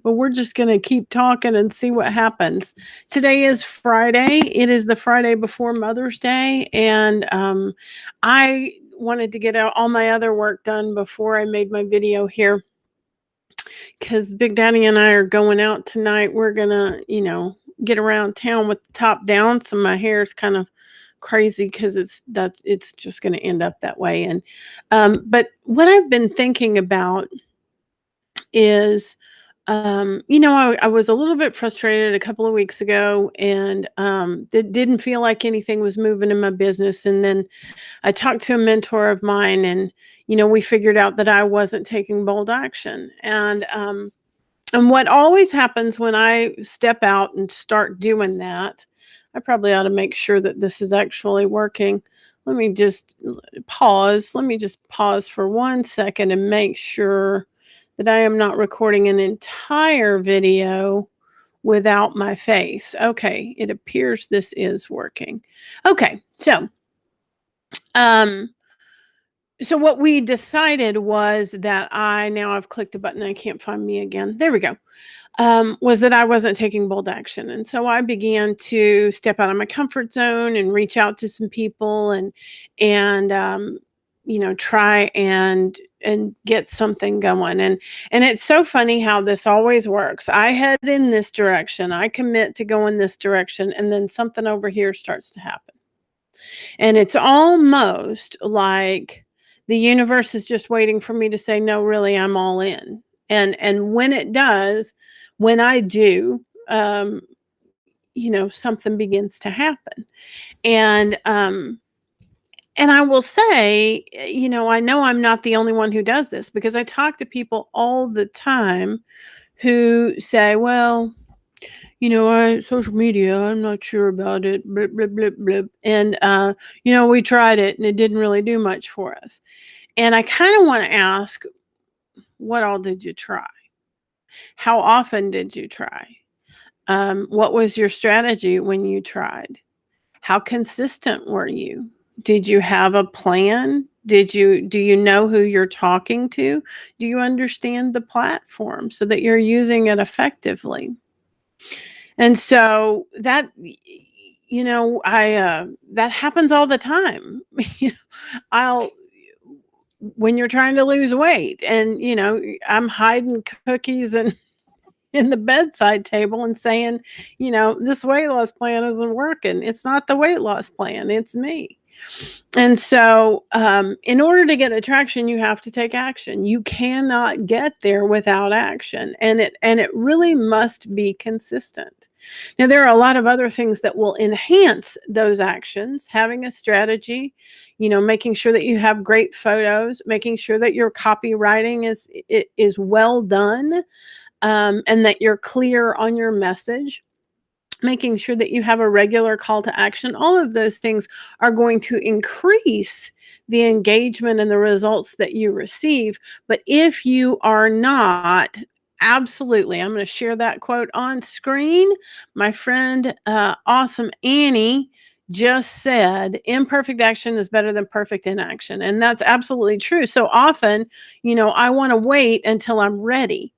but we're just going to keep talking and see what happens. Today is Friday. It is the Friday before Mother's Day. And I wanted to get out all my other work done before I made my video here because Big Daddy and I are going out tonight. We're going to, get around town with the top down. So my hair is kind of crazy because it's just going to end up that way. And but what I've been thinking about is I was a little bit frustrated a couple of weeks ago, and didn't feel like anything was moving in my business. And then I talked to a mentor of mine, and we figured out that I wasn't taking bold action. And what always happens when I step out and start doing that, I probably ought to make sure that this is actually working. Let me just pause. Let me just pause for 1 second and make sure that I am not recording an entire video without my face. Okay, it appears this is working. Okay, um, so what we decided was that now I've clicked the button. I can't find me again. There we go. Was that I wasn't taking bold action. And so I began to step out of my comfort zone and reach out to some people and try and get something going. And it's so funny how this always works. I head in this direction, I commit to go in this direction, and then something over here starts to happen. And it's almost like the universe is just waiting for me to say, no, really, I'm all in. And when it does, when I do, something begins to happen. And and I will say, I know I'm not the only one who does this, because I talk to people all the time who say, well, social media, I'm not sure about it, blip, blip, blip, blip. And, we tried it and it didn't really do much for us. And I kind of want to ask, what all did you try? How often did you try? What was your strategy when you tried? How consistent were you? Did you have a plan? Do you know who you're talking to? Do you understand the platform so that you're using it effectively? And so I that happens all the time. I'll When you're trying to lose weight, and I'm hiding cookies and in the bedside table and saying, this weight loss plan isn't working. It's not the weight loss plan, it's me. And so, in order to get attraction, you have to take action. You cannot get there without action, and it really must be consistent. Now, there are a lot of other things that will enhance those actions. Having a strategy, making sure that you have great photos, making sure that your copywriting is well done, and that you're clear on your message, making sure that you have a regular call to action. All of those things are going to increase the engagement and the results that you receive. But if you are not, absolutely, I'm going to share that quote on screen. My friend, awesome Annie, just said, imperfect action is better than perfect inaction. And that's absolutely true. So often, I want to wait until I'm ready.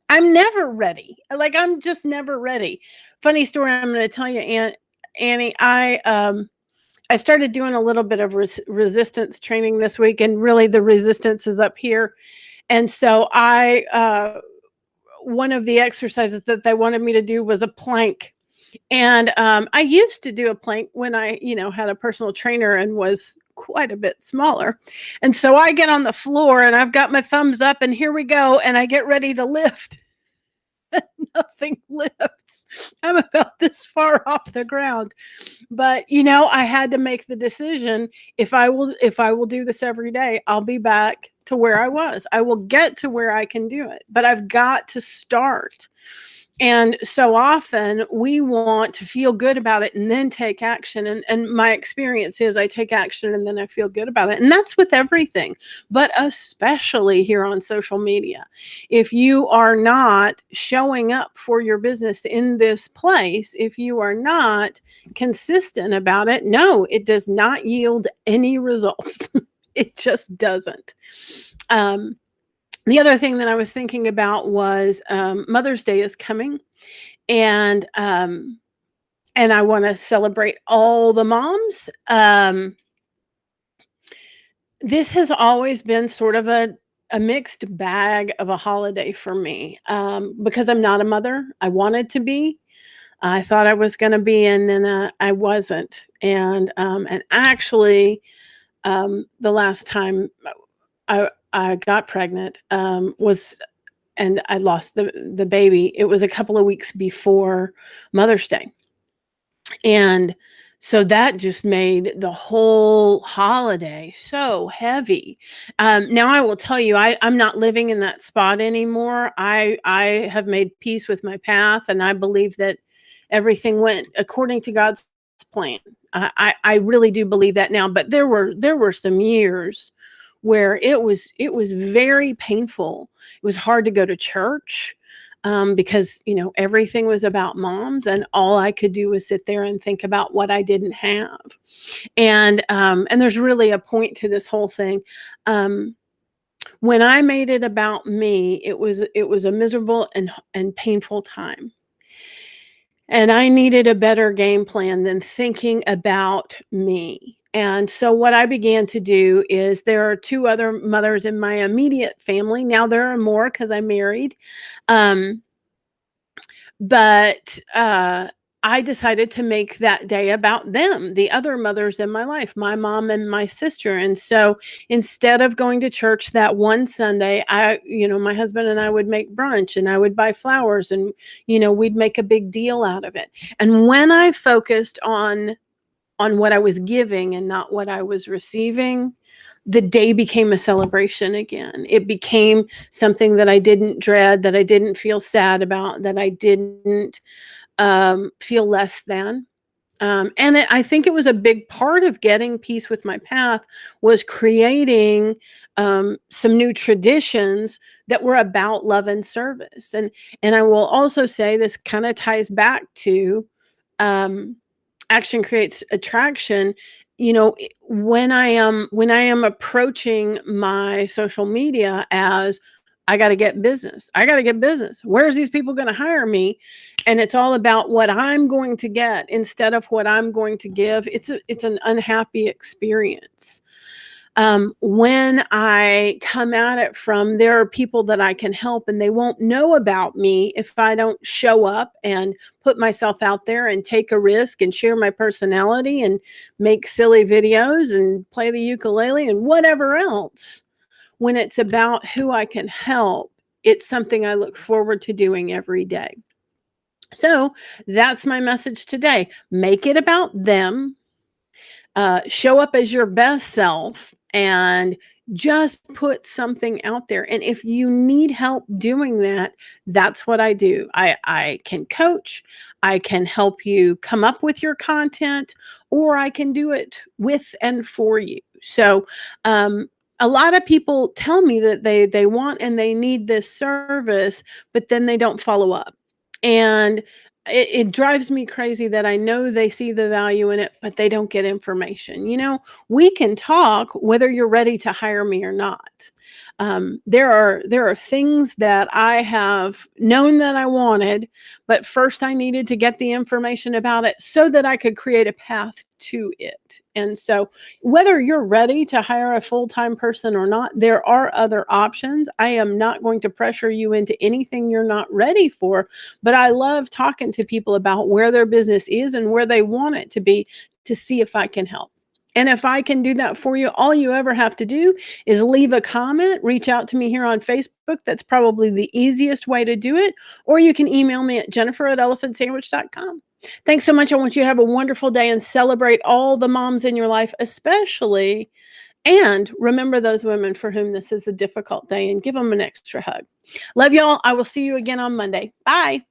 I'm never ready. Like, I'm just never ready. Funny story I'm going to tell you, Annie. I started doing a little bit of resistance training this week, and really the resistance is up here. And so one of the exercises that they wanted me to do was a plank. And I used to do a plank when I, had a personal trainer and was quite a bit smaller. And so I get on the floor and I've got my thumbs up, and here we go. And I get ready to lift. Nothing lifts. I'm about this far off the ground. But I had to make the decision. If I will do this every day, I'll be back to where I was. I will get to where I can do it. But I've got to start. And so often we want to feel good about it and then take action. And my experience is I take action and then I feel good about it. And that's with everything, but especially here on social media. If you are not showing up for your business in this place, if you are not consistent about it, no, it does not yield any results. It just doesn't. The other thing that I was thinking about was Mother's Day is coming, and I want to celebrate all the moms. This has always been sort of a mixed bag of a holiday for me, because I'm not a mother. I wanted to be. I thought I was going to be, and then I wasn't. And actually, the last time I got pregnant, was and I lost the baby. It was a couple of weeks before Mother's Day. And so that just made the whole holiday so heavy. Now I will tell you, I'm not living in that spot anymore. I have made peace with my path, and I believe that everything went according to God's plan. I really do believe that now. But there were some years where it was very painful. It was hard to go to church, because everything was about moms, and all I could do was sit there and think about what I didn't have. And there's really a point to this whole thing. Um, when I made it about me, it was a miserable and painful time. And I needed a better game plan than thinking about me. And so what I began to do is, there are two other mothers in my immediate family. Now there are more because I'm married. Um, but, I decided to make that day about them, the other mothers in my life, my mom and my sister. And so instead of going to church that one Sunday, my husband and I would make brunch, and I would buy flowers, and, we'd make a big deal out of it. And when I focused on what I was giving and not what I was receiving, the day became a celebration again. It became something that I didn't dread, that I didn't feel sad about, that I didn't, feel less than. I think it was a big part of getting peace with my path, was creating some new traditions that were about love and service. And I will also say, this kind of ties back to, um, action creates attraction. When I am approaching my social media as, I got to get business, I got to get business, where's these people going to hire me, and it's all about what I'm going to get instead of what I'm going to give, it's an unhappy experience. When I come at it from, there are people that I can help, and they won't know about me if I don't show up and put myself out there and take a risk and share my personality and make silly videos and play the ukulele and whatever else. When it's about who I can help, it's something I look forward to doing every day. So that's my message today. Make it about them, show up as your best self, and just put something out there. And if you need help doing that, that's what I do. I can coach, I can help you come up with your content, or I can do it with and for you. So, a lot of people tell me that they want and they need this service, but then they don't follow up. And it drives me crazy that I know they see the value in it, but they don't get information. We can talk whether you're ready to hire me or not. There are things that I have known that I wanted, but first I needed to get the information about it so that I could create a path to it. And so, whether you're ready to hire a full-time person or not, there are other options. I am not going to pressure you into anything you're not ready for, but I love talking to people about where their business is and where they want it to be, to see if I can help. And if I can do that for you, all you ever have to do is leave a comment, reach out to me here on Facebook. That's probably the easiest way to do it. Or you can email me at jennifer@elephantsandwich.com. Thanks so much. I want you to have a wonderful day and celebrate all the moms in your life, especially. And remember those women for whom this is a difficult day, and give them an extra hug. Love y'all. I will see you again on Monday. Bye.